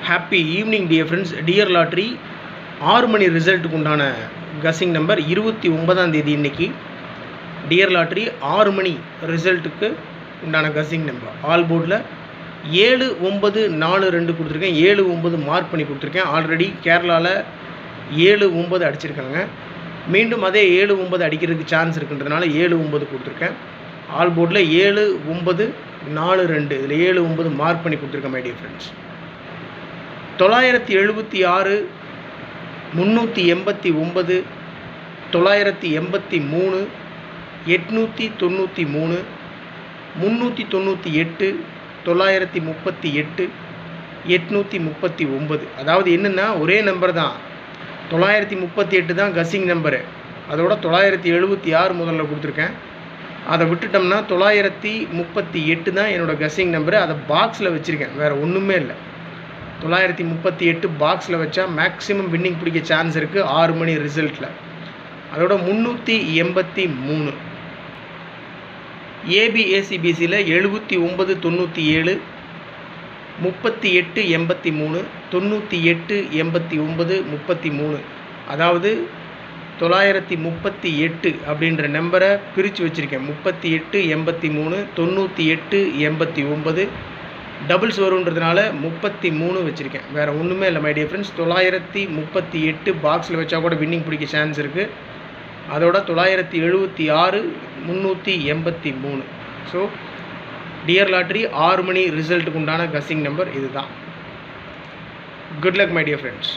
Happy evening dear friends. Dear lottery 6 மணி ரிசல்ட்டுக்கு உண்டான கஸிங் number 29ஆம் தேதி இன்றைக்கி. டியர் லாட்ரி 6 மணி ரிசல்ட்டுக்கு உண்டான கஸிங் நம்பர் ஆல் போர்டில் 7942 கொடுத்துருக்கேன். 79 மார்க் பண்ணி கொடுத்துருக்கேன். ஆல்ரெடி கேரளாவில் 79 அடிச்சிருக்காங்க. மீண்டும் அதே 79 அடிக்கிறதுக்கு சான்ஸ் இருக்குன்றதுனால 79 கொடுத்துருக்கேன். ஆல் போர்டில் 7942 இதில் 79 மார்க் பண்ணி கொடுத்துருக்கேன் மை டியர் ஃப்ரெண்ட்ஸ். 976 389 983 893 398 938 839. அதாவது என்னென்னா ஒரே நம்பர் தான், 938 தான் கஸிங் நம்பரு. அதோட 976 முதல்ல கொடுத்துருக்கேன். அதை விட்டுட்டோம்னா 938 தான் என்னோடய கஸிங் நம்பரு. அதை பாக்ஸில் வச்சுருக்கேன், வேறு ஒன்றுமே இல்லை. 938 பாக்ஸில் வச்சா மேக்ஸிமம் வின்னிங் பிடிக்க சான்ஸ் இருக்குது 6 மணி ரிசல்ட்டில். அதோட 383 ஏபிஏசிபிசியில் 7997 3883 9889 33. அதாவது 938 அப்படின்ற நம்பரை பிரித்து வச்சுருக்கேன். 38 83 98 89 டபுள்ஸ் வருன்றதுனால 33 வச்சுருக்கேன். வேறு ஒன்றுமே இல்லை மை டியர் ஃப்ரெண்ட்ஸ். 938 பாக்ஸில் வச்சா கூட வின்னிங் பிடிக்க சான்ஸ் இருக்குது. அதோட 976 383. ஸோ டியர் லாட்ரி 6 மணி ரிசல்ட்டுக்கு உண்டான கஸிங் நம்பர் இது தான். Good luck my dear friends.